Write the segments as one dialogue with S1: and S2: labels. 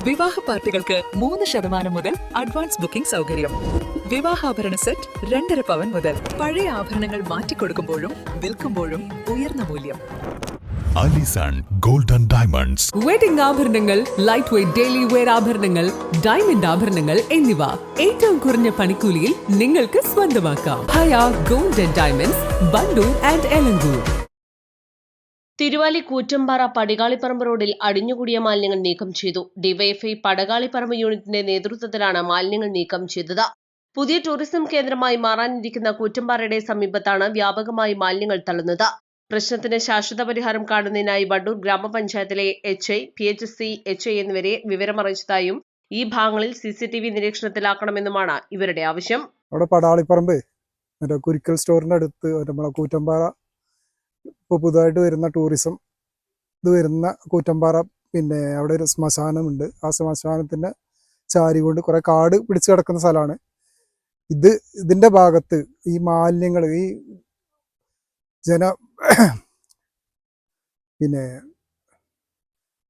S1: വിവാഹ പാർട്ടികൾക്ക് 3% മുതൽ അഡ്വാൻസ് ബുക്കിംഗ് സൗകര്യം. വിവാഹാഭരണ സെറ്റ് 2.5 പവൻ മുതൽ. പഴയ ആഭരണങ്ങൾ മാറ്റിക്കൊടുക്കുമ്പോഴും വിൽക്കുമ്പോഴും ഉയർന്ന മൂല്യം.
S2: Alison golden diamonds.
S3: വെഡിംഗ് ആഭരണങ്ങൾ, ലൈറ്റ് വെയ്റ്റ് ഡെയിലി വെയർ ആഭരണങ്ങൾ, ഡയമണ്ട് ആഭരണങ്ങൾ എന്നിവ ഏറ്റവും കുറഞ്ഞ പണിക്കൂലിയിൽ നിങ്ങൾക്ക് സ്വന്തമാക്കാം. Haya golden diamonds, Wandoor and Elankur.
S4: Thiruvali Koottampara Padikalipparamba റോഡിൽ അടിഞ്ഞുകൂടിയ മാലിന്യങ്ങൾ നീക്കം ചെയ്തു. ഡിവൈഎഫ്ഐ പടകാളിപ്പറമ്പ് യൂണിറ്റിന്റെ നേതൃത്വത്തിലാണ് മാലിന്യങ്ങൾ നീക്കം ചെയ്തത്. പുതിയ ടൂറിസം കേന്ദ്രമായി മാറാനിരിക്കുന്ന കൂറ്റമ്പാറയുടെ സമീപത്താണ് വ്യാപകമായി മാലിന്യങ്ങൾ തള്ളുന്നത്. പ്രശ്നത്തിന് ശാശ്വത പരിഹാരം കാണുന്നതിനായി വണ്ടൂർ ഗ്രാമപഞ്ചായത്തിലെ HI, PHC, HI എന്നിവരെ വിവരമറിയിച്ചതായും ഈ ഭാഗങ്ങളിൽ CCTV നിരീക്ഷണത്തിലാക്കണമെന്നുമാണ് ഇവരുടെ ആവശ്യം.
S5: അവിടെ പടാളിപ്പറമ്പ് കുരിക്കൽ സ്റ്റോറിന്റെ അടുത്ത് നമ്മളെ കൂറ്റമ്പാറ ഇപ്പോൾ പുതുതായിട്ട് വരുന്ന ടൂറിസം ഇത് വരുന്ന കൂറ്റമ്പാറ, പിന്നെ അവിടെ ഒരു ശ്മശാനമുണ്ട്. ആ ശ്മശാനത്തിന്റെ ചാരി കൊണ്ട് കുറെ കാട് പിടിച്ചു കിടക്കുന്ന സ്ഥലമാണ് ഇതിന്റെ ഭാഗത്ത് ഈ മാലിന്യങ്ങൾ, ഈ പിന്നെ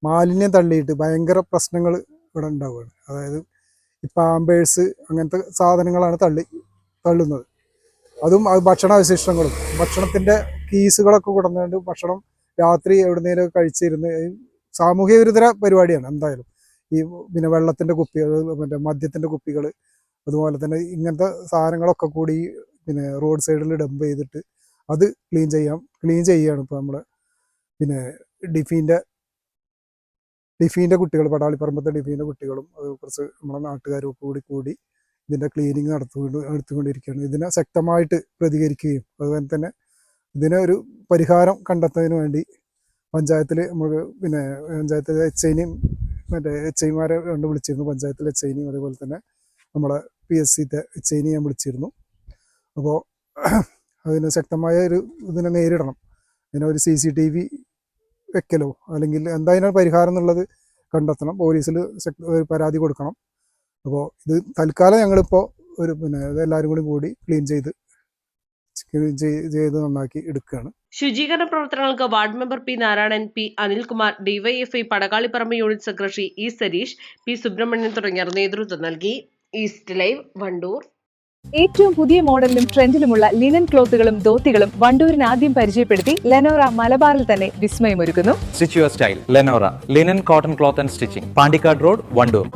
S5: മാലിന്യം തള്ളിയിട്ട് ഭയങ്കര പ്രശ്നങ്ങൾ ഇവിടെ ഉണ്ടാവുകയാണ്. അതായത് ഈ പാമ്പേഴ്സ് അങ്ങനത്തെ സാധനങ്ങളാണ് തള്ളുന്നത്. അതും അത് ഭക്ഷണാവശിഷ്ടങ്ങളും, ഭക്ഷണത്തിന്റെ കീസുകളൊക്കെ കൊടുന്നുകൊണ്ട് ഭക്ഷണം രാത്രി എവിടുന്നേലും കഴിച്ചിരുന്ന് സാമൂഹ്യ വിരുദ്ധ പരിപാടിയാണ് എന്തായാലും. ഈ പിന്നെ വെള്ളത്തിന്റെ കുപ്പികൾ, മറ്റേ മദ്യത്തിന്റെ കുപ്പികൾ, അതുപോലെ തന്നെ ഇങ്ങനത്തെ സാധനങ്ങളൊക്കെ കൂടി പിന്നെ റോഡ് സൈഡിൽ ഡംപ് ചെയ്തിട്ട് അത് ക്ലീൻ ചെയ്യാണ് ഇപ്പോൾ നമ്മളെ പിന്നെ ഡിഫീൻ്റെ കുട്ടികൾ, പടാളിപ്പറമ്പത്തെ ഡിഫീൻ്റെ കുട്ടികളും അത് കുറച്ച് നമ്മളെ നാട്ടുകാരും കൂടി ഇതിൻ്റെ ക്ലീനിങ് നടത്തിക്കൊണ്ടിരിക്കുകയാണ്. ഇതിനെ ശക്തമായിട്ട് പ്രതികരിക്കുകയും അതുപോലെ തന്നെ ഇതിനെ ഒരു പരിഹാരം കണ്ടെത്തുന്നതിന് വേണ്ടി പഞ്ചായത്തിൽ നമുക്ക് പിന്നെ പഞ്ചായത്തിൽ HIനെയും മറ്റേ HIമാരെ കണ്ട് വിളിച്ചിരുന്നു. പഞ്ചായത്തിൽ HIനെയും അതേപോലെ തന്നെ നമ്മളെ PSCത്തെ HIനെയും ഞാൻ വിളിച്ചിരുന്നു. അപ്പോൾ അതിന് ശക്തമായ ഇതിനെ നേരിടണം. അതിനെ ഒരു CCTV വെക്കലോ അല്ലെങ്കിൽ എന്തായാലും പരിഹാരം എന്നുള്ളത് കണ്ടെത്തണം. പോലീസിൽ പരാതി കൊടുക്കണം. അപ്പോൾ ഇത് തൽക്കാലം ഞങ്ങളിപ്പോൾ പിന്നെ ഇതെല്ലാവരും കൂടി ക്ലീൻ ചെയ്ത് നന്നാക്കി എടുക്കുകയാണ്.
S4: ശുചീകരണ പ്രവർത്തനങ്ങൾക്ക് ward member P. Narayanan, P. Anilkumar, DYFI Padakalipparamba unit secretary E. Sareesh, P. Subrahmanyan തുടങ്ങിയവർ നേതൃത്വം നൽകി. East live, Wandoor.
S6: ഏറ്റവും പുതിയ മോഡലിലും ട്രെൻഡിലുമുള്ള ലിനൻ ക്ലോത്തുകളും ധോത്തികളും വണ്ടൂരിന് ആദ്യം പരിചയപ്പെടുത്തി ലെനോറ മലബാറിൽ തന്നെ വിസ്മയമൊരുക്കുന്നു.
S7: Stitch your style Lenora linen cotton cloth and stitching, Pandikkad road, Wandoor.